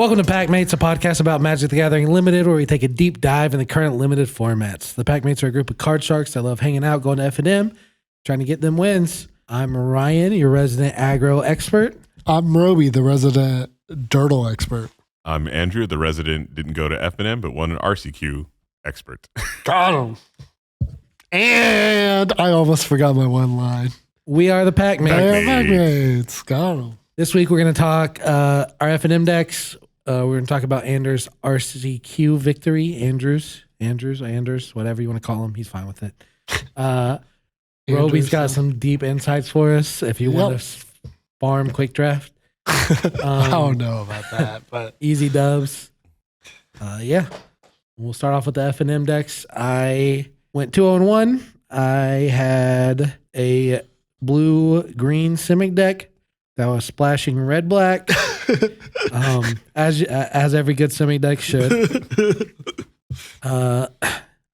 Welcome to Packmates, a podcast about Magic the Gathering Limited, where we take a deep dive in the current limited formats. The Packmates are a group of card sharks that love hanging out, going to F&M, trying to get them wins. I'm Ryan, your resident aggro expert. I'm Robi, the resident Dirtle expert. I'm Andrew, the resident didn't go to F&M, but won an RCQ expert. Got him. And I almost forgot my one line. We are the Packmates. Packmates. Got him. This week, we're going to talk our F&M decks. We're going to talk about Anders' RCQ victory. Anders, whatever you want to call him. He's fine with it. Robi's got some deep insights for us if you want to farm quick draft. I don't know about that, but easy dubs. Yeah. We'll start off with the F&M decks. I went 2-1. I had a blue-green Simic deck that was splashing red-black. As every good Simic deck should. I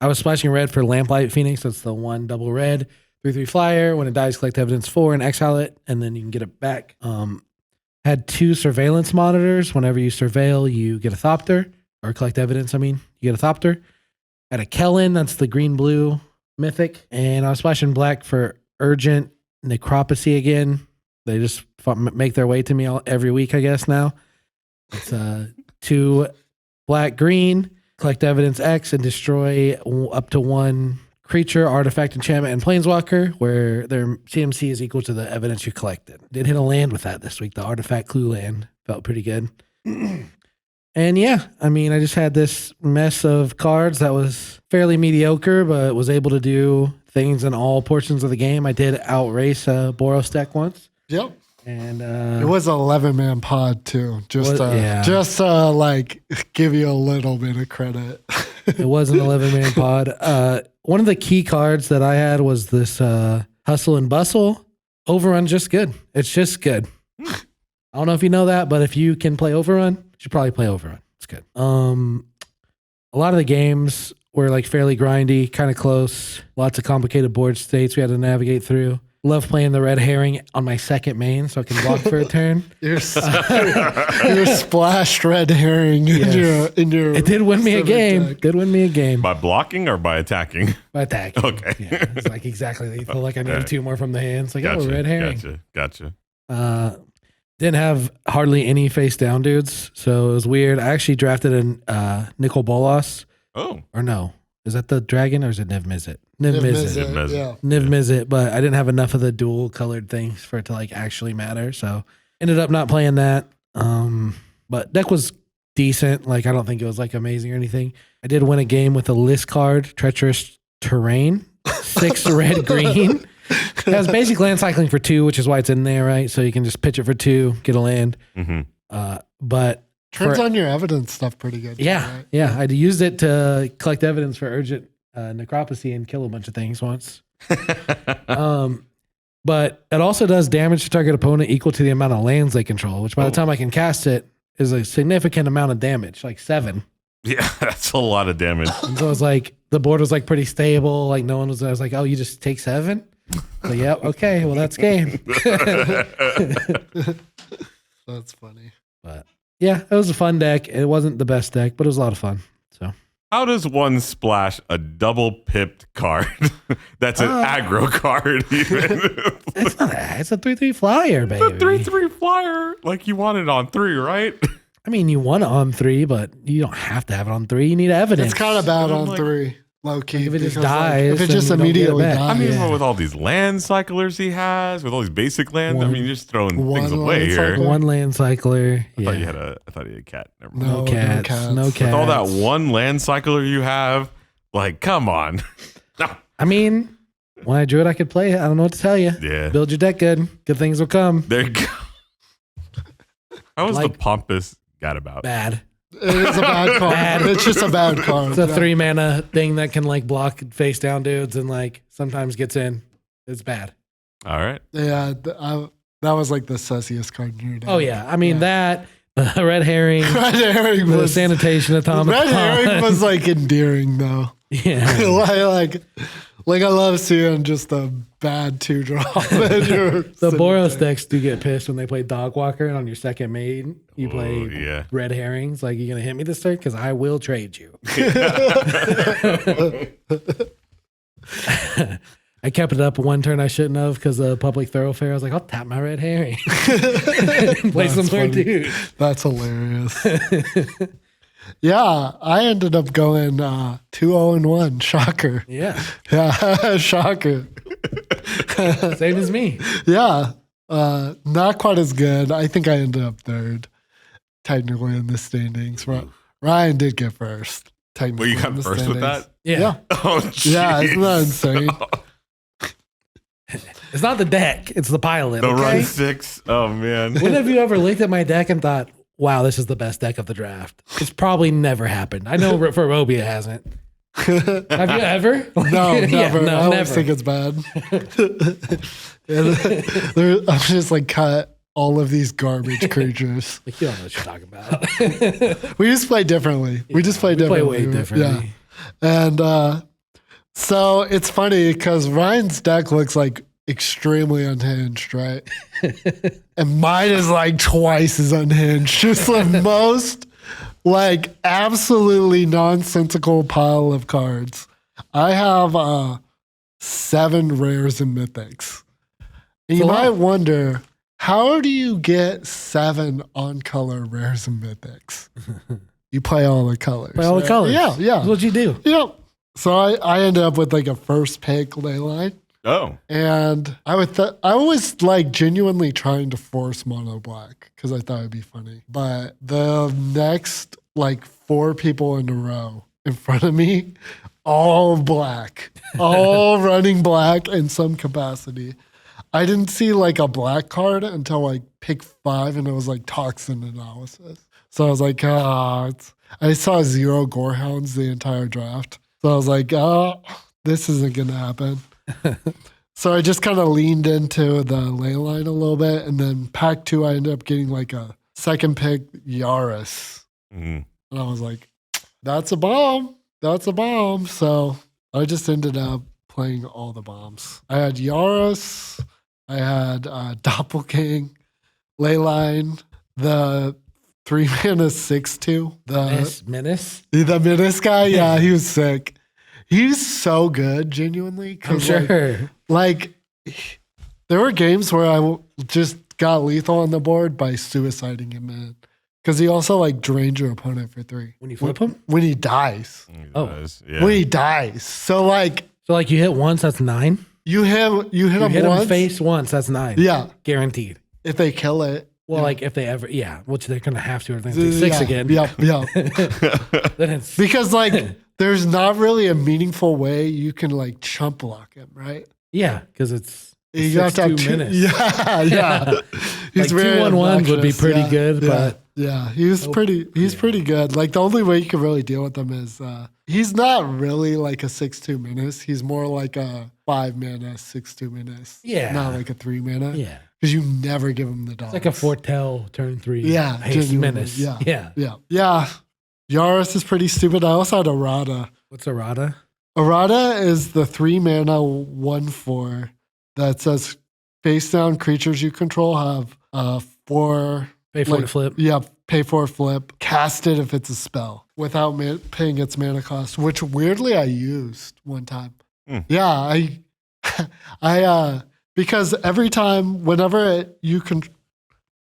was splashing red for Lamplight Phoenix. That's the 1 double red, 3/3 flyer. When it dies, collect evidence 4 and exile it, and then you can get it back. Had 2 surveillance monitors. Whenever you surveil, you get a Thopter, or collect evidence, you get a Thopter. Had a Kellen, that's the green-blue mythic. And I was splashing black for Urgent Necropsy again. They just make their way to me every week, I guess, now. It's 2 black-green, collect evidence X, and destroy up to 1 creature, artifact, enchantment, and planeswalker, where their CMC is equal to the evidence you collected. Did hit a land with that this week, the artifact clue land. Felt pretty good. And yeah, I just had this mess of cards that was fairly mediocre, but was able to do things in all portions of the game. I did outrace a Boros deck once. Yep. And it was an 11-man pod too. Just give you a little bit of credit. It was an 11-man pod. One of the key cards that I had was this Hustle and Bustle. Overrun, just good. It's just good. I don't know if you know that, but if you can play Overrun, you should probably play Overrun. It's good. A lot of the games were fairly grindy, kind of close. Lots of complicated board states we had to navigate through. Love playing the red herring on my second main so I can block for a turn. Your splashed red herring in your It did win me a game. Deck. Did win me a game. By blocking or by attacking? By attacking. Okay. Yeah, it's exactly. They feel like I needed 2 more from the hands. Red herring. Gotcha. Didn't have hardly any face down dudes, so it was weird. I actually drafted a Nicol Bolas. Oh. Or no. Is that the dragon or is it Niv Mizzet? Niv Mizzet. Yeah. Niv Mizzet, but I didn't have enough of the dual colored things for it to actually matter. So ended up not playing that. But deck was decent. I don't think it was amazing or anything. I did win a game with a list card, Treacherous Terrain, 6 red green. It has basic land cycling for 2, which is why it's in there, right? So you can just pitch it for 2, get a land. Mm-hmm. But turns on your evidence stuff pretty good. Yeah, right? yeah. I used it to collect evidence for Urgent Necropsy and kill a bunch of things once. But it also does damage to target opponent equal to the amount of lands they control, which by the time I can cast it is a significant amount of damage, 7. Yeah, that's a lot of damage. And so it's the board was pretty stable. No one was. I was oh, you just take 7. So, yep. Okay. Well, that's game. That's funny. But yeah, it was a fun deck. It wasn't the best deck, but it was a lot of fun. So how does one splash a double pipped card? That's an aggro card even. It's not that. It's a 3/3 flyer, baby. It's a 3/3 flyer. You want it on 3, right? You want it on 3, but you don't have to have it on 3. You need evidence. It's kind of bad on 3. Low key. If it just dies, if it just immediately dies. With all these land cyclers he has, with all these basic lands, you're just throwing things away here. Cycler. 1 land cycler. I thought you had a cat. Never mind. No cats. With all that 1 land cycler you have, come on. No. When I drew it, I could play it. I don't know what to tell you. Yeah. Build your deck good. Good things will come. There you go. How was the pompous got about? Bad. It is a bad card. It's just a bad card. It's a 3 mana thing that can block face down dudes and sometimes gets in. It's bad. All right. Yeah, that was the sussiest card in your deck. Oh yeah, that red herring. Red herring was sanitation automaton. Red herring was endearing though. Yeah. Like I love seeing just the bad 2-drop. The Boros decks do get pissed when they play Dog Walker, and on your second main, you play Red Herrings. Like, you going to hit me this turn? Because I will trade you. I kept it up one turn I shouldn't have because of Public Thoroughfare. I was like, I'll tap my Red Herring. Play some more dude. That's hilarious. Yeah, I ended up going 2-0-1. Shocker. Yeah. Yeah, shocker. Same as me. Yeah, not quite as good. I think I ended up third, technically, in the standings. Ryan did get first. Well, you got first with that? Yeah. Oh, geez. Yeah, isn't that insane? It's not the deck, it's the pilot. The okay? run 6. Oh, man. When have you ever looked at my deck and thought, wow, this is the best deck of the draft? It's probably never happened. I know for Robi it hasn't. Have you ever? No, never. Yeah, no, I always never. think it's bad. I'm just like, cut all of these garbage creatures. Like, you don't know what you're talking about. We just play differently. We just play We play differently. way differently. Yeah. And so it's funny because Ryan's deck looks like extremely unhinged, right? And mine is like twice as unhinged. Just the most like absolutely nonsensical pile of cards. I have 7 rares and mythics. And you might wonder, how do you get 7 on-color rares and mythics? You play all the colors. Play all the colors. Yeah. That's what you do. Yep. So I ended up with like a first pick leyline. Oh. And I was like genuinely trying to force mono black because I thought it'd be funny. But the next like 4 people in a row in front of me, all black, all running black in some capacity. I didn't see like a black card until like pick 5, and it was like toxin analysis. So I was like, I saw 0 Gorehounds the entire draft. So I was like, this isn't going to happen. So I just kind of leaned into the ley line a little bit. And then pack 2, I ended up getting like a second pick Yaris. Mm. And I was like, that's a bomb. That's a bomb. So I just ended up playing all the bombs. I had Yaris. I had Doppelking, Leyline, the 3-mana 6/2. Menace? The Menace guy, yeah, he was sick. He's so good, genuinely. I'm sure. Like, there were games where I just got lethal on the board by suiciding him, man. Because he also, like, drained your opponent for 3. When you flip him? When he dies. Yeah. When he dies. So, like... So, like, you hit once, that's 9? You hit him once. Him face once, that's 9. Yeah. Guaranteed. If they kill it. Well, like, if they ever... Yeah, which they're going to have to. Or they're going to 6 again. Yeah. Then it's... Because, like... There's not really a meaningful way you can like chump block him, right? Yeah, because it's you have to have 2 minutes. Yeah. He's like 2-1-1 would be pretty good, but he's pretty good. Like the only way you can really deal with him is he's not really like a 6/2 menace. He's more like a 5-mana 6/2 menace. Yeah, not like a 3-mana. Yeah, because you never give him the dogs. It's like a foretell turn 3. Yeah, haste menace. Yeah. Yaris is pretty stupid. I also had Errata. What's Errata? Errata is the 3-mana 1/4 that says face down creatures you control have 4 pay for the flip. Yeah, pay for a flip. Cast it if it's a spell without paying its mana cost, which weirdly I used one time. Yeah, I because every time whenever an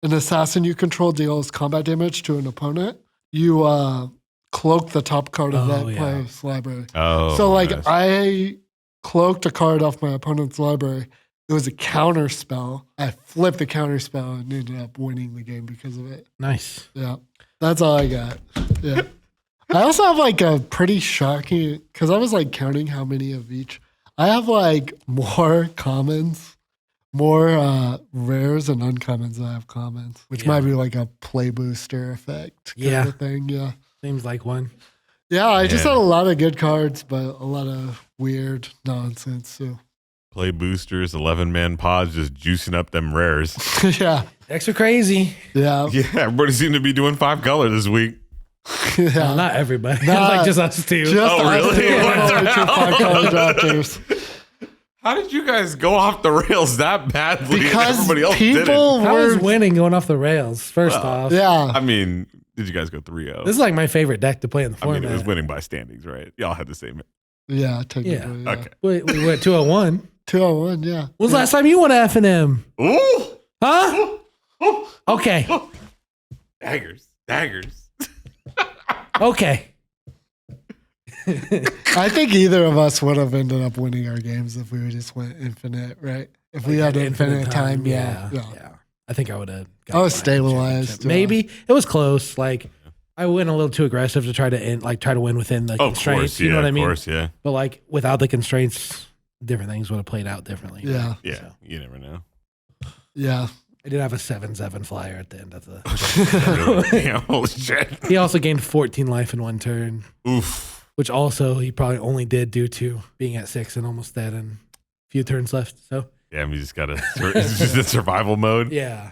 assassin you control deals combat damage to an opponent, you cloak the top card of that player's library. Oh, so like nice. I cloaked a card off my opponent's library. It was a counter spell. I flipped the counter spell and ended up winning the game because of it. Nice. Yeah, that's all I got. Yeah. I also have like a pretty shocking, because I was like counting how many of each. I have like more commons, more rares and uncommons than I have commons, which might be like a play booster effect kind of thing. Yeah. Seems like one. Yeah, I just had a lot of good cards, but a lot of weird nonsense too. Play boosters, 11-man pods, just juicing up them rares. Yeah. Decks are crazy. Yeah. Yeah, everybody seemed to be doing 5 color this week. Yeah. Well, not everybody. Like just us two. Just Oh, us really? two. What the hell? 5 color drafters. How did you guys go off the rails that badly? Because everybody else people didn't? I was were. winning going off the rails, first off. Yeah. I mean, did you guys go 3-0? This is like my favorite deck to play in the I mean, format. it was winning by standings, right? Y'all had the same. Yeah, technically. Yeah. Okay. We went 201. 201, yeah. When's the last time you won F and M? Ooh! Huh? Okay. Daggers. Okay. I think either of us would have ended up winning our games if we just went infinite, right? If we had infinite time, yeah. I think I would have. I was stabilized. Maybe it was close. Like I went a little too aggressive to try to win within the constraints. You know what I mean? Of course, yeah. But like without the constraints, different things would have played out differently. Yeah. Yeah, So, you never know. Yeah. I did have a 7/7 flyer at the end of the. Yeah, holy shit. He also gained 14 life in one turn, Oof. which also he probably only did due to being at 6 and almost dead and a few turns left. So Yeah, you just gotta. It's just in survival mode. yeah.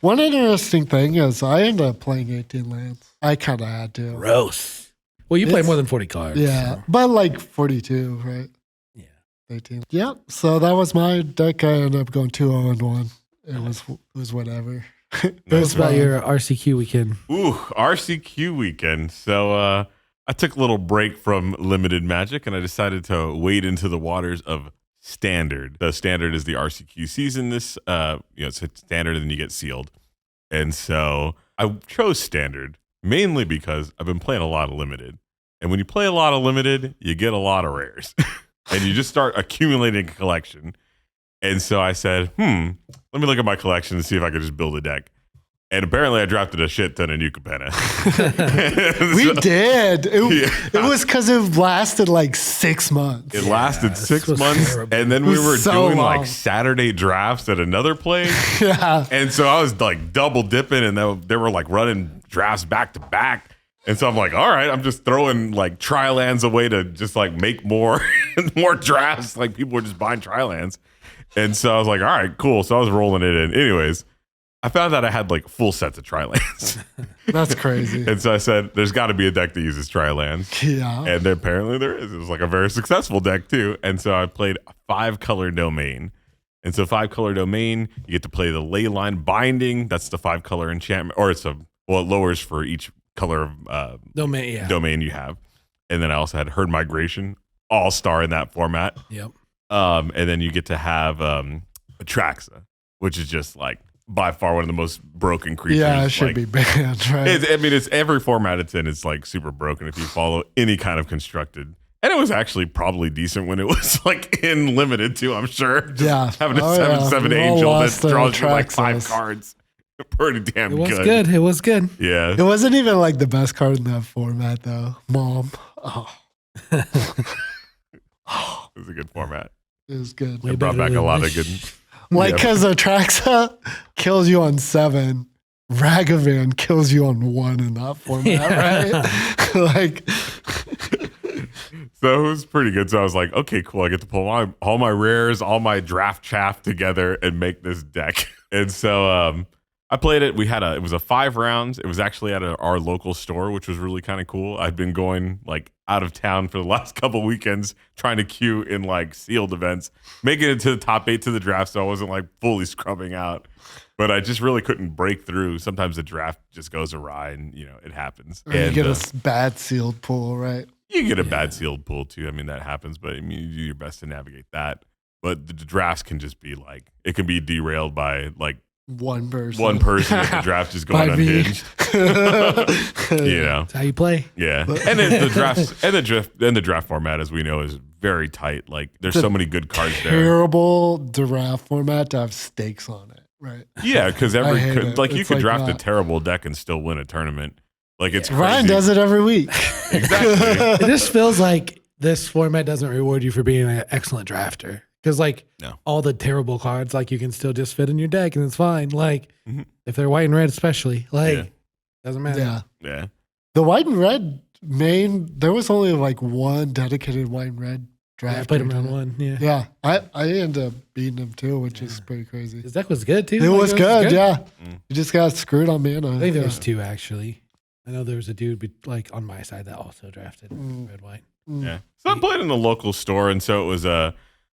One interesting thing is I ended up playing 18 lands. I kind of had to. Gross. Well, you play It's- more than 40 cards. Yeah. So. But like 42, right? Yeah. 18. Yep. So that was my deck. I ended up going 2-0-1. It was whatever. It Tell was us about fun. your RCQ weekend. Ooh, RCQ weekend. So I took a little break from limited Magic, and I decided to wade into the waters of Standard. The Standard is the RCQ season. This, it's Standard, and then you get sealed. And so I chose Standard mainly because I've been playing a lot of limited, and when you play a lot of limited, you get a lot of rares, and you just start accumulating a collection. And so I said, let me look at my collection and see if I could just build a deck. And apparently I drafted a shit ton of Nuka Penna. We did. It Yeah. was because it lasted like 6 months. It lasted this 6 was months. terrible. And then It we was were so doing long. like Saturday drafts at another place. Yeah. And so I was like double dipping, and they were like running drafts back to back. And so I'm like, all right, I'm just throwing like tri-lands away to just like make more drafts. Like people were just buying tri-lands. And so I was like, all right, cool. So I was rolling it in. Anyways, I found out I had like full sets of tri-lands. That's crazy. And so I said, there's got to be a deck that uses tri-lands. Yeah. And apparently there is. It was like a very successful deck too. And so I played a 5-color domain. And so 5-color domain, you get to play the Leyline Binding. That's the 5-color enchantment. Or it lowers for each color of domain you have. And then I also had Herd Migration, all-star in that format. Yep. And then you get to have Atraxa, which is just like by far one of the most broken creatures. Yeah, it should like, be banned, right? it's every format it's in. It's like super broken if you follow any kind of constructed. And it was actually probably decent when it was like in limited too. I'm sure. Just Yeah. having a Oh, 7/7 yeah. We all angel that lost the draws you like 5 Atraxas. cards. Pretty damn It was good. good. It was good. Yeah. It wasn't even like the best card in that format, though. Mom. Oh, It was a good format. it was good. Way It brought better back a than lot of this. good. Like, Yeah. because Atraxa kills you on 7. Ragavan kills you on 1 in that format, Yeah. right? Like, So it was pretty good. So I was like, okay, cool. I get to pull all my rares, all my draft chaff together and make this deck. And so I played it. It was a 5 rounds. It was actually at our local store, which was really kind of cool. I'd been going like out of town for the last couple weekends trying to queue in like sealed events, making it to the top 8 to the draft. So I wasn't like fully scrubbing out, but I just really couldn't break through. Sometimes the draft just goes awry and it happens. or you And, get a bad sealed pool, right? you get a bad sealed pool too. I mean, that happens, but I mean, you do your best to navigate that. But the drafts can just be like, it can be derailed by like One person. one person if the draft is going By me. unhinged. That's how you play. Yeah. And then the drafts and the draft format, as we know, is very tight. Like there's so many good cards there. Terrible draft format to have stakes on it, right? Yeah, because I hate it. you It's could like draft a that. terrible deck and still win a tournament. Like it's crazy. Ryan does it every week. Exactly. It just feels like this format doesn't reward you for being an excellent drafter. Because like No. all the terrible cards, like you can still just fit in your deck and it's fine. Like Mhm. if they're white and red, especially, like Yeah. doesn't matter. Yeah. Yeah. The white and red main, there was only like one dedicated white and red Yeah, draft. I played him round 1. Yeah. Yeah. I ended up beating him too, which is pretty crazy. His deck was good too. It Like, was good, yeah. Mm. You just got screwed on mana. I think there yeah. was 2 actually. I know there was a dude like on my side that also drafted Mm. red white. Mm. Yeah. So I played in the local store, and so it was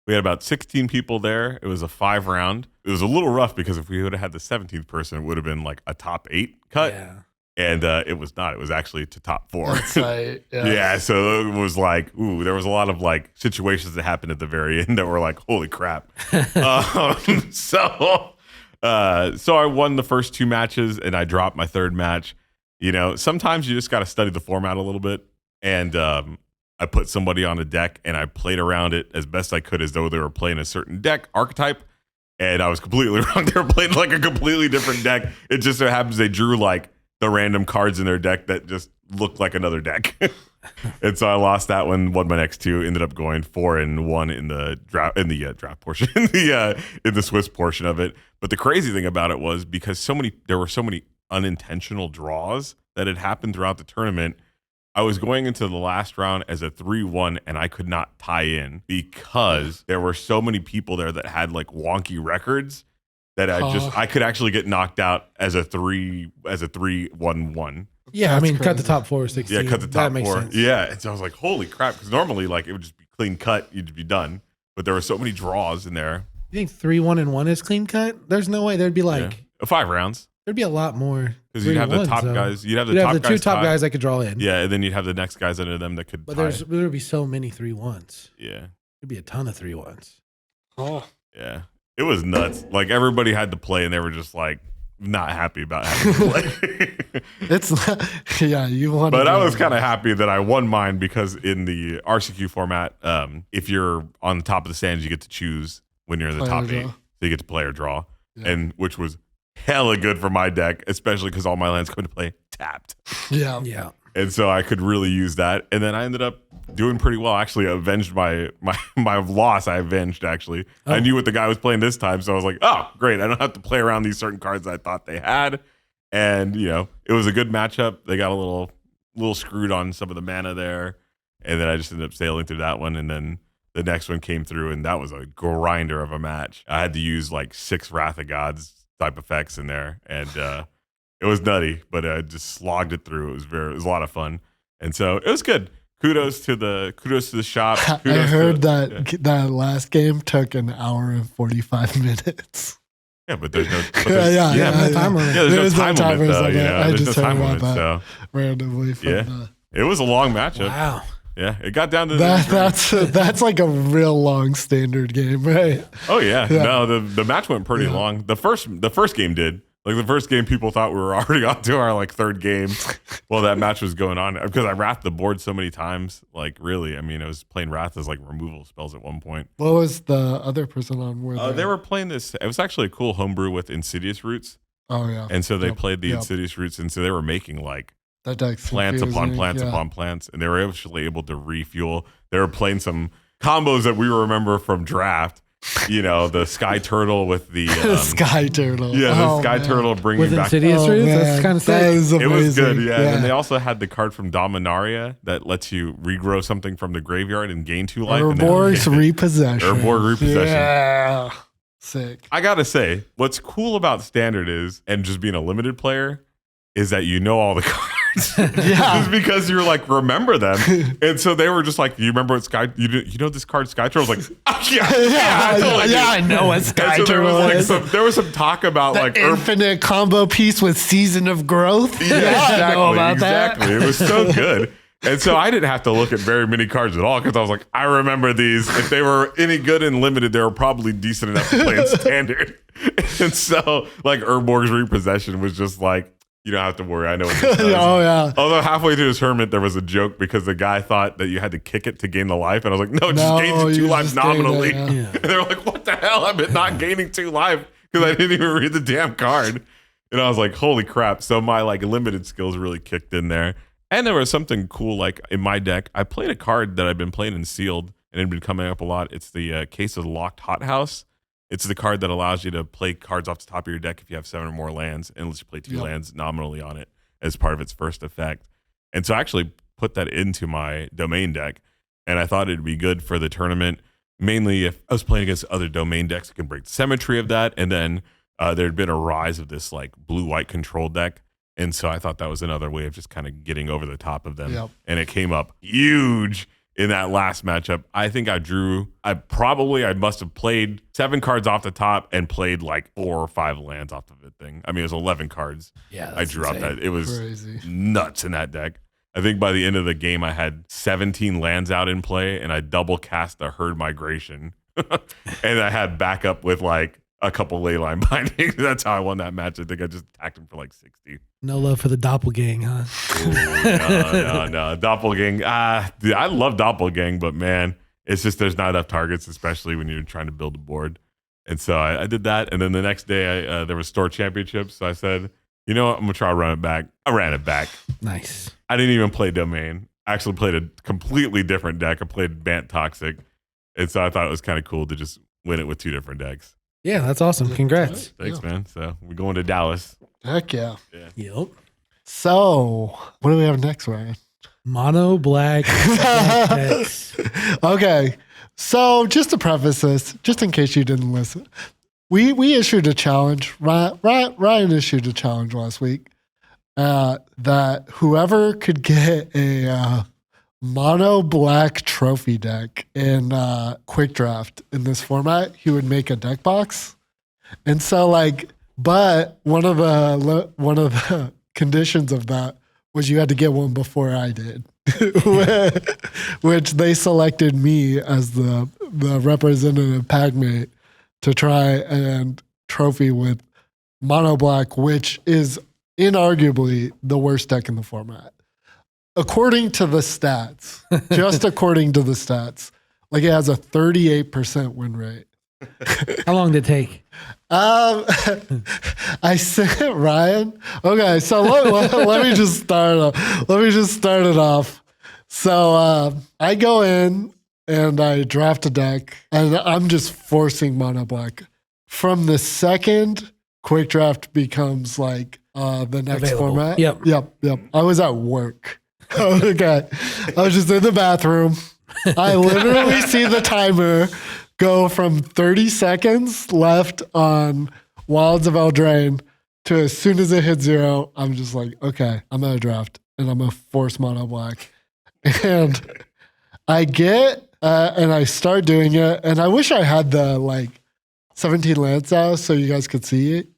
We had about 16 people there. It was a 5-round. It was a little rough because if we would have had the 17th person, it would have been like a top 8 cut. Yeah. And it was not. It was actually to top 4. That's right. Yeah. Yeah, so it was like, ooh, there was a lot of like situations that happened at the very end that were like, holy crap. So I won the first 2 matches and I dropped my 3rd match. You know, sometimes you just got to study the format a little bit. And I put somebody on a deck and I played around it as best I could as though they were playing a certain deck archetype. And I was completely wrong. They were playing like a completely different deck. It just so happens they drew like the random cards in their deck that just looked like another deck. And so I lost that one, won my next 2, ended up going 4-1 in the draft portion, in the Swiss portion of it. But the crazy thing about it was because there were so many unintentional draws that had happened throughout the tournament. I was going into the last round as a 3-1 and I could not tie in because there were so many people there that had like wonky records that I could actually get knocked out as a 3-1-1. Yeah, That's I mean, cut the crazy. top 4 16. Yeah, cut the That top makes 4. sense. Yeah, and so I was like, holy crap, because normally like it would just be clean cut, you'd be done. But there were so many draws in there. You think 3-1-1 is clean cut? There's no way. There'd be like 5 rounds. there'd be a lot more. Because you'd have the 3-1s, top though. guys. You'd have You'd have the 2 guys top tie. guys that could draw in. Yeah, and then you'd have the next guys under them that could But tie. there would be so many 3-1s. Yeah. There'd be a ton of 3-1s. Oh. Yeah. It was nuts. Like everybody had to play and they were just like not happy about having to play. It's not, yeah, you want. But I was kind of happy that I won mine because in the RCQ format, if you're on the top of the stands, you get to choose when you're in the Player top 8. draw. So you get to play or draw. Yeah. And which was hella good for my deck, especially because all my lands come to play tapped. Yeah. Yeah. And so I could really use that. And then I ended up doing pretty well. Actually, I avenged my loss. I avenged, actually. Oh. I knew what the guy was playing this time. So I was like, oh, great. I don't have to play around these certain cards that I thought they had. And, you know, it was a good matchup. They got a little screwed on some of the mana there. And then I just ended up sailing through that one. And then the next one came through, and that was a grinder of a match. I had to use like 6 Wrath of Gods type effects in there. And, it was nutty, but I just slogged it through. It was a lot of fun, and so it was good. Kudos to the shop. I Kudos heard to, that last game took an hour and 45 minutes. yeah, but there's no no time limit. Yeah, there's There's no no time limit timers though. on You that. know, I there's just no heard time about limit. that So randomly from Yeah. it was a long matchup. Wow. Yeah, it got down to that's like a real long standard game, right? Oh yeah. Yeah. No, the match went pretty Yeah. long. The first game did. Like the first game, people thought we were already on to our like 3rd game. Well, that match was going on because I wrathed the board so many times. Like really, I mean, I was playing wrath as like removal spells at one point. What was the other person on? They were playing this. It was actually a cool homebrew with Insidious Roots, Oh yeah, and so they Yep. played the Yep. Insidious Roots, and so they were making like that deck's plants upon confusing. plants Yeah. upon plants, and they were actually able to refuel. They were playing some combos that we remember from draft. You know, the Sky Turtle with the Sky Turtle. yeah, the Oh, Sky man. Turtle bringing With back. Insidious Oh, Roots? man. That's kind of That sick. is It was good, amazing. yeah. And then they also had the card from Dominaria that lets you regrow something from the graveyard and gain 2 life. and then- Urborg's repossession. Urborg repossession. Yeah, sick. I gotta say, what's cool about Standard is, and just being a limited player, is that you know all the cards. Yeah. Just because you're like, remember them. And so they were just like, you remember what you know this card Sky Turtle? I was like, oh, yeah, I totally do. I know what And Sky so there was Turtle like is. there was some talk about The like infinite combo piece with Season of Growth. Yeah, I exactly. know about Exactly. It was so good. And so I didn't have to look at very many cards at all because I was like, I remember these. If they were any good in limited, they were probably decent enough to play in standard. And so like Urborg's repossession was just like, you don't have to worry. I know what this does. Oh yeah. Although halfway through the tournament, there was a joke because the guy thought that you had to kick it to gain the life. And I was like, no, it just gains you 2 you life just gain nominally. it, yeah. Yeah. And they were like, what the hell? I've been not gaining 2 life because I didn't even read the damn card. And I was like, holy crap. So my like limited skills really kicked in there. And there was something cool like in my deck. I played a card that I've been playing in sealed and it had been coming up a lot. It's the Case of Locked Hothouse. It's the card that allows you to play cards off the top of your deck if you have 7 or more lands and lets you play 2 Yep. lands nominally on it as part of its first effect. And so I actually put that into my domain deck, and I thought it'd be good for the tournament, mainly if I was playing against other domain decks that can break the symmetry of that. And then there'd been a rise of this like blue-white control deck. And so I thought that was another way of just kind of getting over the top of them. Yep. And it came up huge. in that last matchup, I think I must have played 7 cards off the top and played like 4 or 5 lands off of it thing. I mean, it was 11 cards. Yeah, I drew out insane. that. It was Crazy. nuts in that deck. I think by the end of the game, I had 17 lands out in play, and I double cast the Herd Migration. And I had backup with like a couple Leyline Bindings. That's how I won that match. I think I just attacked him for like 60. No love for the doppelgang, huh? Ooh, no. Doppelgang. Dude, I love Doppelgang, but man, it's just there's not enough targets, especially when you're trying to build a board. And so I did that. And then the next day, there was store championships. So I said, you know what? I'm going to try to run it back. I ran it back. Nice. I didn't even play Domain. I actually played a completely different deck. I played Bant Toxic. And so I thought it was kind of cool to just win it with 2 different decks. Yeah, that's awesome. Congrats. Thanks, man. So we're going to Dallas. Heck yeah. Yep. So, what do we have next, Ryan? Mono black decks. Okay. So, just to preface this, just in case you didn't listen, we issued a challenge. Ryan issued a challenge last week that whoever could get a mono black trophy deck in quick draft in this format, he would make a deck box. And so but one of the conditions of that was you had to get one before I did, which they selected me as the representative Packmate to try and trophy with mono black, which is inarguably the worst deck in the format. According to the stats, just according to the stats, it has a 38% win rate. How long did it take? I sent Ryan. Okay, so let me just start. Let me just start it off. So I go in and I draft a deck, and I'm just forcing mono black. From the second quick draft becomes the next Available. format. Yep. I was at work. Okay, I was just in the bathroom. I literally see the timer go from 30 seconds left on Wilds of Eldraine to as soon as it hits 0, I'm just like, okay, I'm gonna draft and I'm gonna force mono black. And I and I start doing it, and I wish I had the 17 lands out so you guys could see it,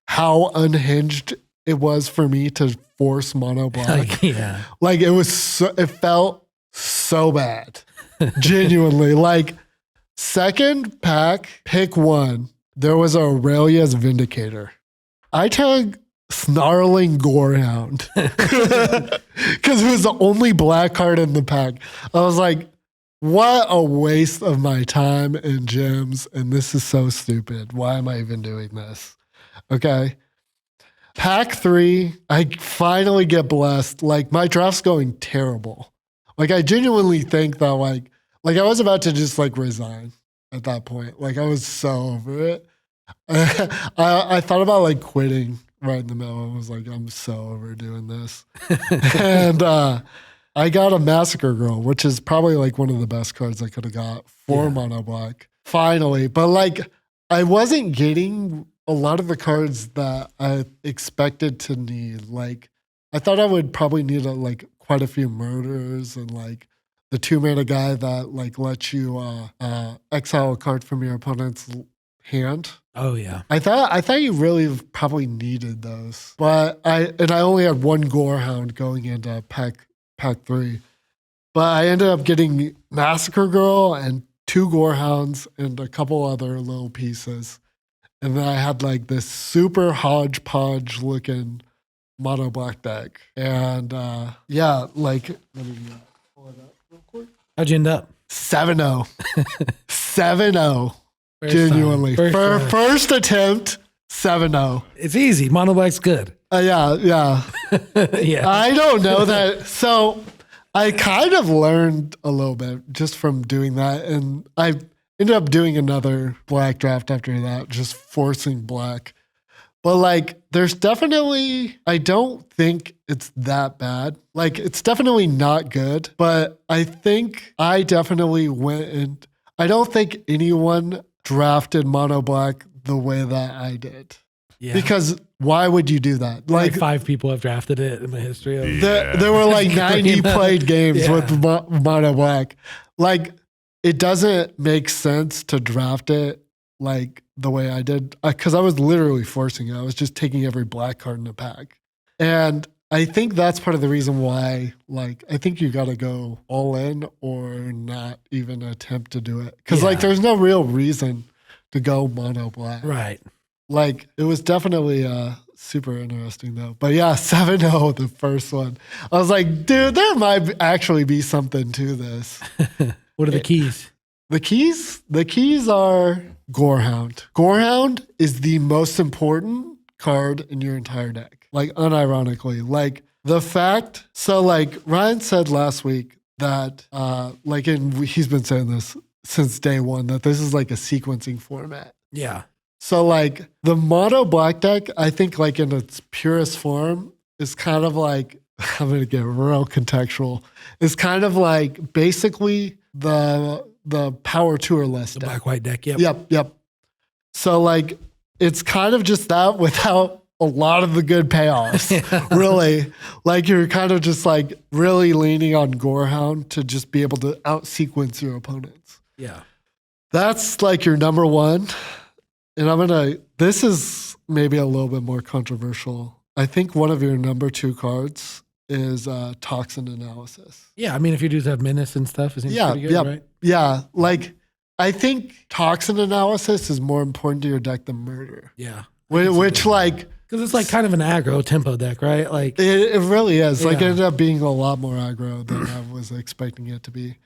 how unhinged it was for me to force mono black. Yeah. It felt so bad. Genuinely. Second pack, pick 1. There was Aurelia's Vindicator. I took Snarling Gorehound because it was the only black card in the pack. I was like, what a waste of my time and gems. And this is so stupid. Why am I even doing this? Okay. Pack 3, I finally get blessed. My draft's going terrible. I genuinely think that I was about to just resign at that point. I was so over it. I thought about quitting right in the middle. I was like, I'm so over doing this. And I got a Massacre Girl, which is probably one of the best cards I could have got for mono black. Finally. But I wasn't getting a lot of the cards that I expected to need. I thought I would probably need quite a few murders and the 2-mana guy that lets you exile a card from your opponent's hand. Oh yeah. I thought you really probably needed those, but I only had 1 Gorehound going into pack 3, but I ended up getting Massacre Girl and 2 Gorehounds and a couple other little pieces, and then I had this super hodgepodge looking mono black deck, and let me pull it up real quick. How'd you end up? 7-0. 7-0. Genuinely. First attempt, 7-0. It's easy. Mono black's good. Yeah. Yeah. I don't know that. So I kind of learned a little bit just from doing that. And I ended up doing another black draft after that, just forcing black. But there's definitely, I don't think it's that bad. It's definitely not good, but I think I definitely went and I don't think anyone drafted mono black the way that I did. Yeah. Because why would you do that? Like 5 people have drafted it in the history of there were like 90 played games with mono black. Like, it doesn't make sense to draft it like the way I did, because I was literally forcing it. I was just taking every black card in the pack. And I think that's part of the reason why, like, I think you got to go all in or not even attempt to do it. Because, like, there's no real reason to go mono black. Right. Like, it was definitely super interesting, though. But yeah, 7-0, the first one. I was like, dude, there might actually be something to this. What are the keys? The keys are Gorehound. Gorehound is the most important card in your entire deck. Like, unironically. Like, the fact, so like Ryan said last week that like, and he's been saying this since day one, that this is like a sequencing format. Yeah. So like the mono black deck, I think like in its purest form is kind of like, I'm going to get real contextual. It's kind of like basically the power 2 or less The deck. black-white deck. Yep. Yep. So like, it's kind of just that without a lot of the good payoffs, really. Like, you're kind of just like really leaning on Gorehound to just be able to out-sequence your opponents. Yeah. That's like your number one. And this is maybe a little bit more controversial. I think one of your number 2 cards is Toxin Analysis. Yeah. I mean, if you do have Menace and stuff, it seems pretty good, right? Yeah. Like, I think Toxin Analysis is more important to your deck than Murder. Yeah. Which like... Because it's like kind of an aggro tempo deck, right? Like It really is. Like, it Yeah. ended up being a lot more aggro than I was expecting it to be.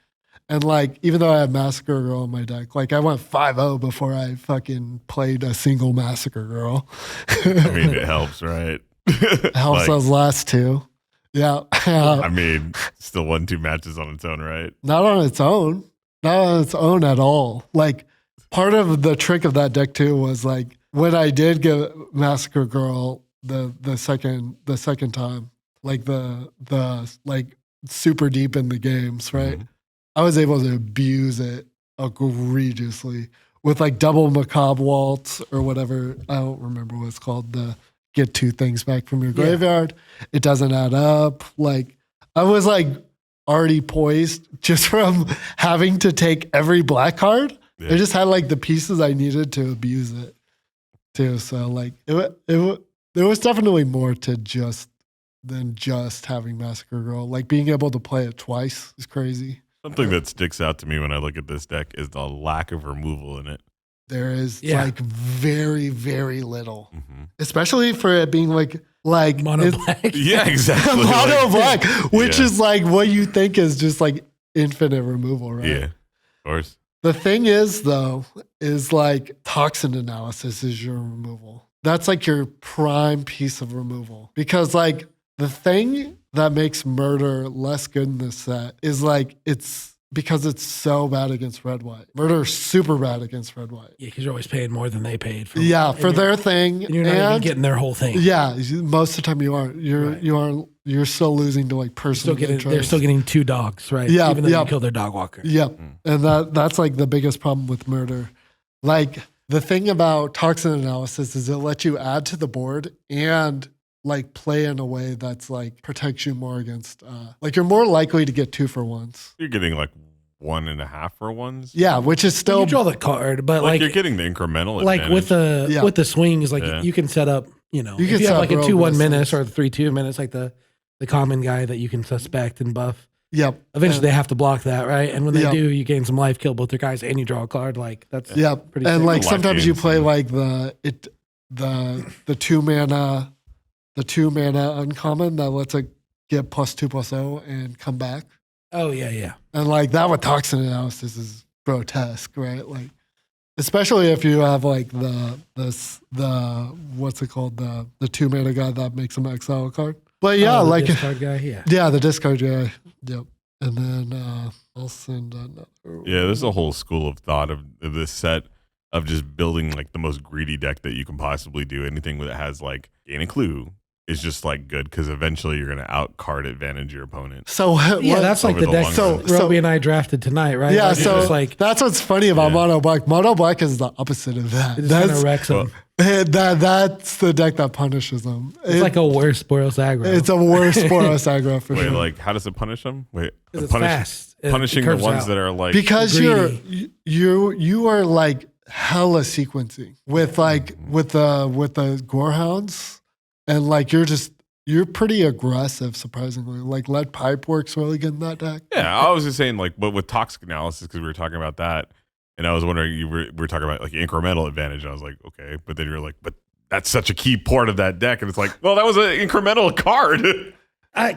And like, even though I had Massacre Girl in my deck, like I went 5-0 before I fucking played a single Massacre Girl. I mean, it helps, right? It helps Like, those last 2. Yeah. I mean, still won 2 matches on its own, right? Not on its own. Not on its own at all. Like, part of the trick of that deck too was like, when I did get Massacre Girl the second time, like the like super deep in the games, right? Mm-hmm. I was able to abuse it egregiously with like double macabre waltz or whatever. I don't remember what it's called. The get 2 things back from your graveyard. It doesn't add up. Like, I was like already poised just from having to take every black card. Yeah. I just had like the pieces I needed to abuse it too. So like there was definitely more to than just having Massacre Girl. Like, being able to play it twice is crazy. Something that sticks out to me when I look at this deck is the lack of removal in it. There is Yeah. like very, very little, Mm-hmm. especially for it being like mono it's- black. Yeah, exactly. mono Like, black, which Yeah. is like what you think is just like infinite removal, right? Yeah, of course. The thing is, though, is like Toxin Analysis is your removal. That's like your prime piece of removal. Because like the thing that makes Murder less good in this set is like it's because it's so bad against red-white. Murder is super bad against red-white. Yeah, because you're always paying more than they paid for. Yeah, for their thing. And you're not even getting their whole thing. Yeah, most of the time you aren't. Right. You're still losing to like personal They're interest. still getting 2 dogs, right? Yeah, Even though yeah. you kill their dog walker. Yep. And that's like the biggest problem with Murder. Like, the thing about Toxin Analysis is it lets you add to the board and like play in a way that's like protects you more against like you're more likely to get 2-for-1s. You're getting like 1.5 for ones. Yeah, which is still You draw the card, but Like, like you're getting the incremental like advantage. with the swings, like Yeah. you can set up, You if can you set have up like a real 2-1 good menace things. or 3-2 menace, like the common guy that you can suspect and buff. Yep. Eventually they have to block that, right? And when they Yep. do, you gain some life, kill both their guys, and you draw a card. Like that's Yep. pretty And sick. like Life sometimes you gains, play yeah. like the 2 mana uncommon that lets it get +2/+0 and come back. Oh yeah. And like that with Toxin Analysis is grotesque, right? Like, especially if you have like the what's it called, the 2 mana guy that makes an exile a card. But yeah, Oh, the like discard guy, yeah. yeah, the discard guy. Yep. And then I'll send another. Yeah, there's a whole school of thought of this set of just building like the most greedy deck that you can possibly do. Anything that has like gain a clue is just like good because eventually you're going to out card advantage your opponent. So that's like over the the deck long run. Robi and I drafted tonight, right? Yeah, Like, it's so just like that's what's funny about Yeah. Mono Black. Mono Black is the opposite of that. it just kind of That's wrecks them. that's the deck that punishes them. It's like a worse Boros aggro. It's a worse Boros aggro for Wait, sure. like how does it punish them? Wait, 'Cause it's fast. It punishing the curves ones out. that are like Because greedy. you are like hella sequencing with like with the Gorehounds, and like you're pretty aggressive surprisingly. Like lead pipe works really good in that deck. Yeah, I was just saying, like, but with toxic analysis, because we were talking about that, and I was wondering, we were talking about like incremental advantage. And I was like, okay, but then you're like, but that's such a key part of that deck, and it's like, well, that was an incremental card.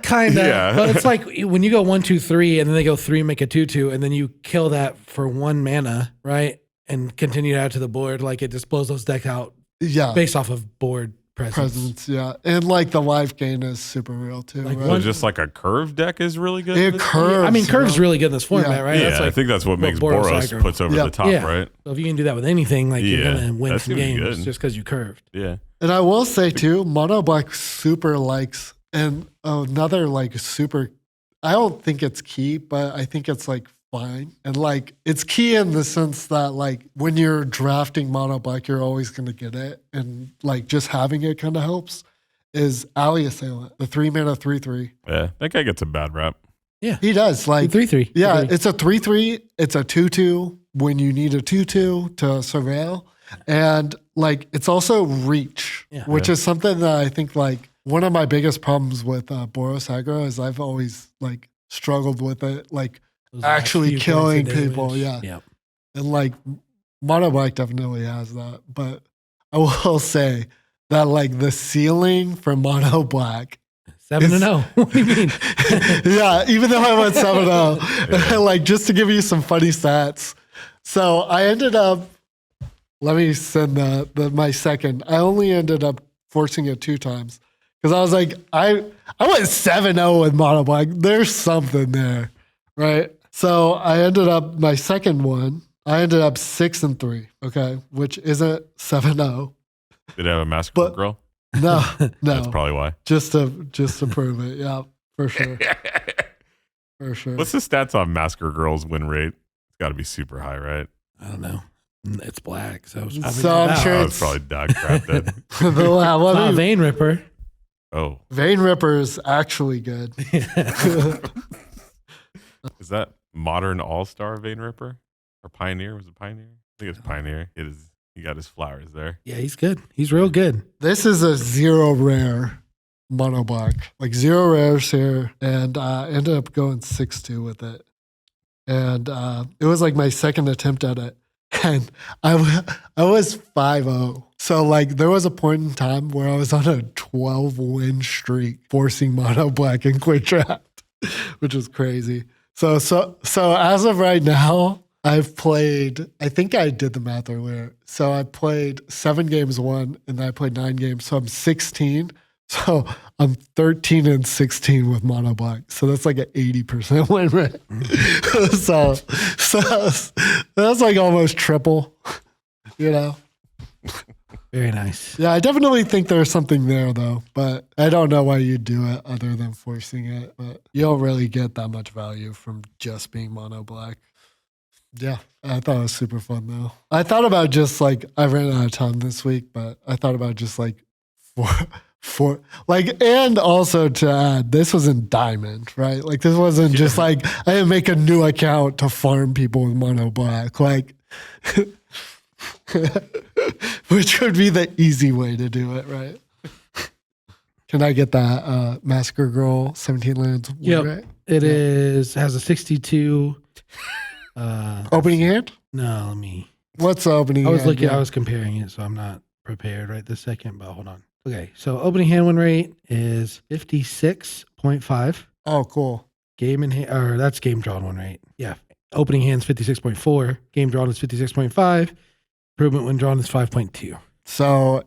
Kind of, Yeah. but it's like when you go 1, 2, 3, and then they go 3, make a 2/2, and then you kill that for 1 mana, right? And continue to add to the board. Like it just blows those decks out Yeah, based off of board presence. yeah, and like the life gain is super real too. Like right? So just like a curve deck is really good. It for this? curves. I mean, Curve's you know? really good in this format, Yeah. right? Yeah, That's I like, think that's what makes Boros Boros aggro. puts over Yeah. the top, Yeah. right? so if you can do that with anything, like you're Yeah, gonna win that's some gonna be games good. just because you curved. Yeah. And I will say too, Mono Black super likes, and another like super, I don't think it's key, but I think it's like fine. And like it's key in the sense that like when you're drafting Mono Black, you're always going to get it. And like just having it kind of helps is Alley Assailant, the 3-mana 3/3. Yeah, that guy gets a bad rap. He does like, 3/3. yeah, 3/3. it's a 3/3. It's a 2/2 when you need a 2/2 to surveil. And like it's also reach, Yeah. which is something that I think like one of my biggest problems with Boros aggro is I've always like struggled with it, like Those last actually few points killing of people, damage. yeah. And like Mono Black definitely has that. But I will say that like the ceiling for Mono Black 7-0. What do you mean? yeah, even though I went 7-0, like just to give you some funny stats. So I ended up, let me send my second. I only ended up forcing it 2 times because I was like, I went 7-0 with Mono Black. There's something there, right? So I ended up, my second one, I ended up 6-3, okay, which isn't 7-0. Did it have a massacre But- girl? No, That's no, probably why. just to prove it. Yeah, for sure, for sure. What's the stats on massacre girl's win rate? It's got to be super high, right? I don't know. It's black, so it's So I'm sure Oh, it's- it's probably dog crap then. Well, Vein Ripper. Oh, Vein Ripper is actually good. is that modern all-star Vein Ripper? Or Pioneer? Was it Pioneer? I think it's Pioneer. It is. He got his flowers there. Yeah, he's good. He's real good. This is a 0 rare Mono Black, like 0 rares here, and ended up going 6-2 with it. And it was like my second attempt at it, and I was 5-0. So like there was a point in time where I was on a 12-win streak, forcing Mono Black in Quick Draft, which was crazy. So as of right now, I've played, I think I did the math earlier. So I played 7 games won, and then I played 9 games. So I'm 16. So I'm 13-16 with Mono Black. So that's like an 80% win rate. so that's like almost triple, you know? Very nice. Yeah, I definitely think there's something there though, but I don't know why you do it other than forcing it. But you don't really get that much value from just being Mono Black. Yeah, I thought it was super fun though. I thought about just like, I ran out of time this week, but I thought about just like for like, and also to add, this was in Diamond, right? Like this wasn't just like, I didn't make a new account to farm people with Mono Black, like, which would be the easy way to do it, right? Can I get that Massacre Girl 17 lands? win Yep. rate? It is has a 62. Opening hand? No, let me. What's the opening I was hand? looking. Yeah. I was comparing it, so I'm not prepared right this second. But hold on. Okay, so opening hand win rate is 56.5. Oh, cool. Game in hand, or that's game drawn win rate. Yeah, opening hand's 56.4. Game drawn is 56.5. Improvement when drawn is 5.2. So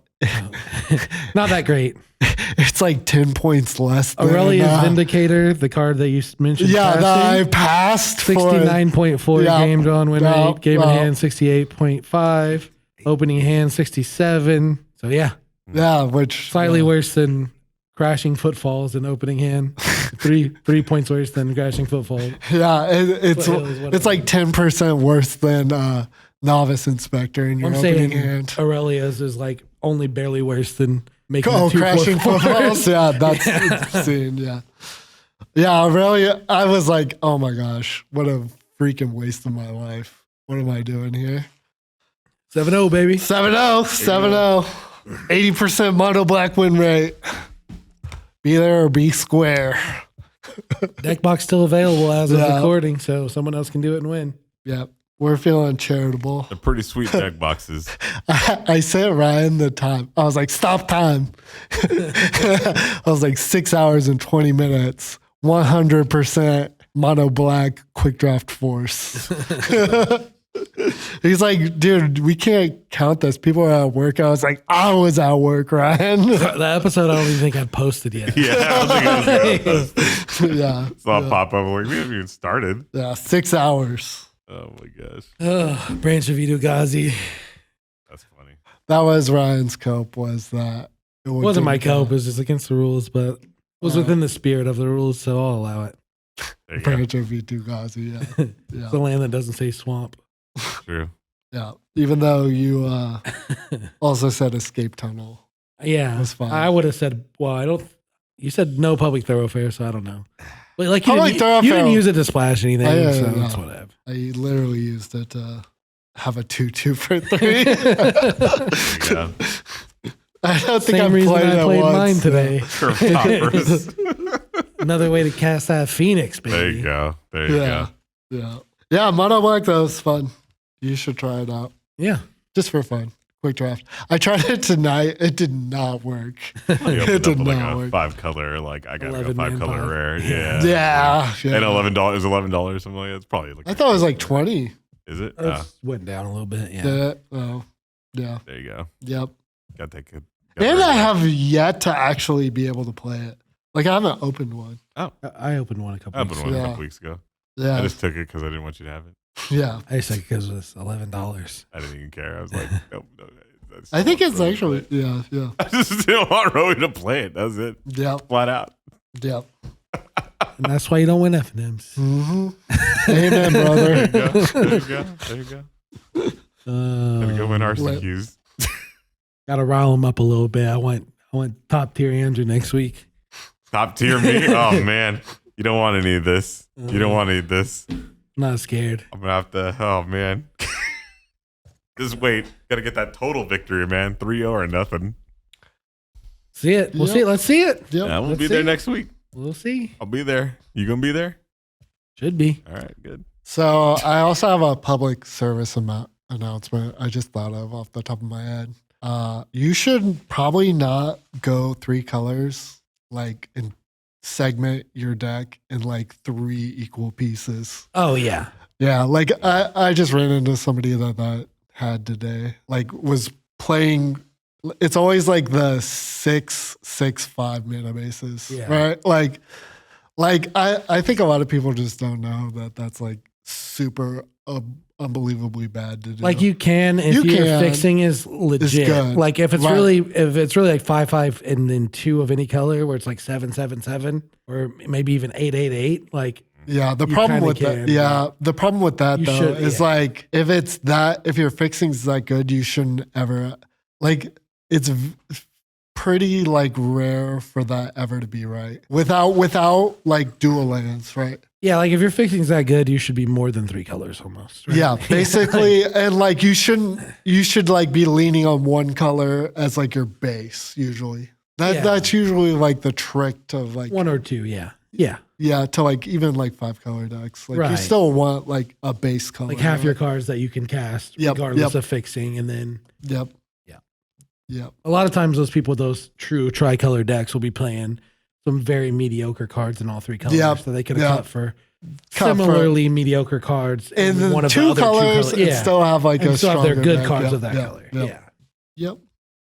Not that great. it's like 10 points less than Aurelia's Vindicator, the card that you mentioned. Yeah, passing, I passed for 69.4 Yeah. game drawn win Yeah. rate. Game in Well. hand 68.5. Opening hand 67. So yeah, Yeah, which slightly worse than Crashing Footfalls in opening hand. 3 points worse than Crashing Footfall. Yeah, it's Foothills, like 10% worse than Novice Inspector in your I'm opening saying hand. Aurelia's is like only barely worse than making Oh, a 2 Crashing 4 Footfalls? Yeah, that's insane. Yeah. Yeah, Aurelia, I was like, oh my gosh, what a freaking waste of my life. What am I doing here? 7-0, baby. 7-0, 7-0. 80% mono black win rate. Be there or be square. Deck box still available as of Yeah. recording, so someone else can do it and win. Yep. We're feeling charitable. They're pretty sweet deck boxes. I sent Ryan the time. I was like, stop time. I was like 6 hours and 20 minutes. 100% mono black quick draft force. He's like, dude, we can't count this. People are at work. I was like, I was at work, Ryan. The episode I don't even think I'd posted yet. Yeah, I don't think I was gonna post. Yeah. Saw it pop up. I'm like, we haven't even started. Yeah. 6 hours. Oh my gosh. Branch of Gazi. That's funny. That was Ryan's cope, was that. It wasn't my cope. It was just against the rules, but it was within the spirit of the rules, so I'll allow it. There you go. Branch of Gazi, yeah. Yeah. It's a land that doesn't say swamp. True. Yeah. Even though you also said escape tunnel. Yeah. That's fine. I would have said, well, I don't. You said no public thoroughfare, so I don't know. But like you, Public you thoroughfare. didn't use it to splash anything, Yeah, so yeah. that's whatever. I literally used it to have a 2-2 for 3. There you go. I don't think Same I reason played I it played once. mine today. Curve toppers. Another way to cast that Phoenix, baby. There you go. There you Yeah. go. Yeah. Yeah, Mono Black, that was fun. You should try it out. Yeah. Just for fun. Quick draft. I tried it tonight. It did not work. You It opened did up with like not a work. 5 color, like I got a 11 5 man color pie. rare. Yeah. Yeah. And $11. It was $11 something like that. It's probably like I thought it was like 20. Is it? It went down a little bit. Yeah. Yeah. Oh, yeah. There you go. Yep. Got that good. And I have yet to actually be able to play it. Like I haven't opened one. I opened one a couple I weeks opened one ago. a couple weeks ago. Yeah. I just took it because I didn't want you to have it. Yeah. I just like because it was $11. I didn't even care. I was like, nope. I think it's actually, yeah. Yeah. I just didn't want Robi to play it. That was it. Yep. Flat out. Yep. And that's why you don't win FNMs. Mm-hmm. Amen, brother. There you go. There you go. Gotta go win RCQs. Gotta rile them up a little bit. I want top tier Andrew next week. Top tier me? Oh, man. You don't want any of this. You don't want any of this. I'm not scared. I'm going to have to, oh, man. Just wait. Got to get that total victory, man. 3-0 or nothing. See it. We'll Yep. see it. Let's see it. Yep. I will Let's be there see. next week. We'll see. I'll be there. You going to be there? Should be. All right, good. So I also have a public service announcement I just thought of off the top of my head. You should probably not go 3 colors, like, and segment your deck in like 3 equal pieces. Oh yeah. Yeah, like I just ran into somebody that had today, like was playing. It's always like the 6/6/5 mana bases, Yeah. right? Like I think a lot of people just don't know that that's like super unbelievably bad to do. Like you can if You your can. fixing is legit. good. Like if it's Right. really like 5/5 and then 2 of any color where it's like 7/7/7 or maybe even 8/8/8. Like yeah, the you problem kinda with that, can, yeah, the problem with that You though should- is yeah. like if your fixing's that good, you shouldn't ever like it's pretty like rare for that ever to be right without like dual lands, right? yeah, like if your fixing's that good, you should be more than 3 colors almost. Right? Yeah, basically, and like you should like be leaning on one color as like your base usually. Yeah. That's usually like the trick to like 1 or 2, yeah. Yeah. yeah, to like even like 5 color decks. Like you Right. still want like a base color. Like half your right? cards that you can cast Yep, regardless yep. of fixing, and then Yep. Yeah. Yep. a lot of times those people with those true tricolor decks will be playing some very mediocre cards in all 3 colors Yep, that they could have yep. cut for Cut for- similarly mediocre cards And in then one of the 2 other colors 2 colors. and still have like and a still have their stronger good deck. cards Yep, of that yep, color. Yep. Yeah. Yep.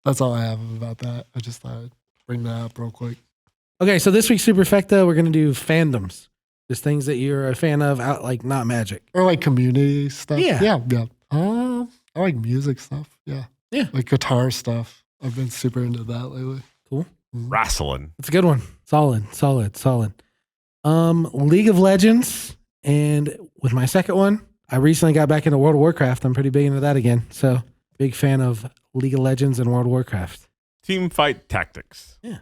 That's all I have about that. I just thought I'd bring that up real quick. Okay, so this week's Superfecta, we're gonna do fandoms, just things that you're a fan of, out like not Magic. Or like community stuff. Yeah. Yeah. Yeah. I like music stuff. Yeah. Yeah. Like guitar stuff. I've been super into that lately. Cool. Wrestling. It's a good one. Solid. League of Legends, and with my second one, I recently got back into World of Warcraft. I'm pretty big into that again. So big fan of League of Legends and World of Warcraft. Team fight tactics. Yeah.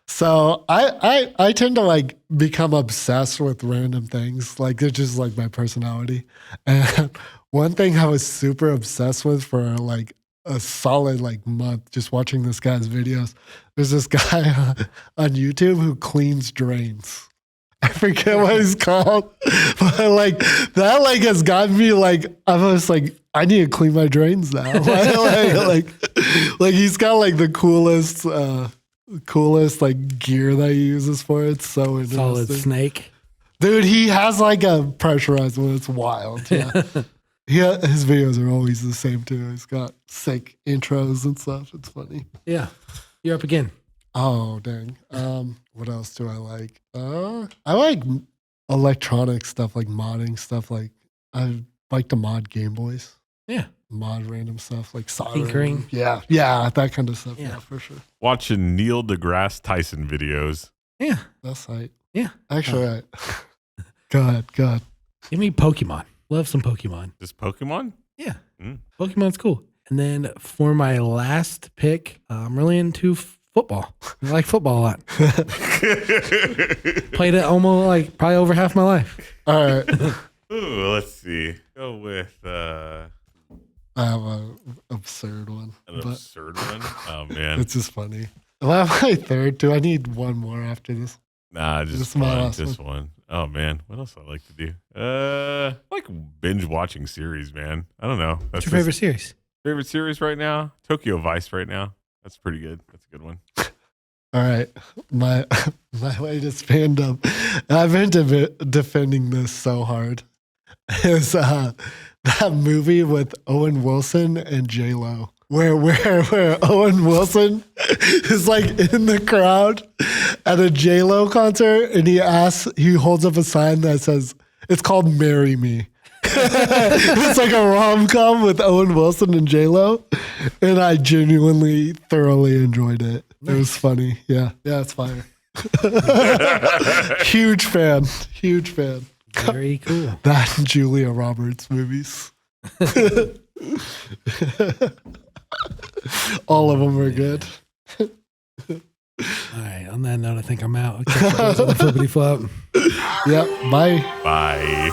So I tend to like become obsessed with random things. Like it's just like my personality. And one thing I was super obsessed with for like a solid like month, just watching this guy's videos. There's this guy on YouTube who cleans drains. I forget what he's called, but like that like has gotten me like I'm just like I need to clean my drains now. like he's got like the coolest like gear that he uses for it. It's so interesting. Solid snake. Dude, he has like a pressurized one. It's wild. Yeah. His videos are always the same too. He's got sick intros and stuff. It's funny. Yeah. You're up again. Oh, dang. What else do I like? I like electronic stuff, like modding stuff. Like I like to mod Game Boys. Yeah. Mod random stuff like soldering. Tinkering. Yeah, that kind of stuff. Yeah. Yeah, for sure. Watching Neil deGrasse Tyson videos. Yeah. That's right. Yeah. Actually, go ahead. Give me Pokemon. Love some Pokemon. Just Pokemon? Yeah. Pokemon's cool. And then for my last pick, I'm really into football. I like football a lot. Played it almost like probably over half my life. All right. Ooh, let's see. Go with I have an absurd one. an but absurd one. Oh man. It's just funny. Well, my third. Do I need one more after this? Nah, This is just my one. last Just one. Oh man. What else do I like to do? I like binge watching series, man. I don't know. What's your favorite series? favorite series right now? Tokyo Vice right now. That's pretty good. That's a good one. All right. My latest fandom. I've been defending this so hard. Is that movie with Owen Wilson and J-Lo. Where Owen Wilson is like in the crowd at a J-Lo concert and he holds up a sign that says, it's called Marry Me. It's like a rom-com with Owen Wilson and J-Lo. And I genuinely thoroughly enjoyed it. It was funny. Yeah, it's fire. Huge fan. Very cool. That and Julia Roberts movies. All of them are good. All right. On that note, I think I'm out. Okay, flippity flop. Yep. Bye. Bye.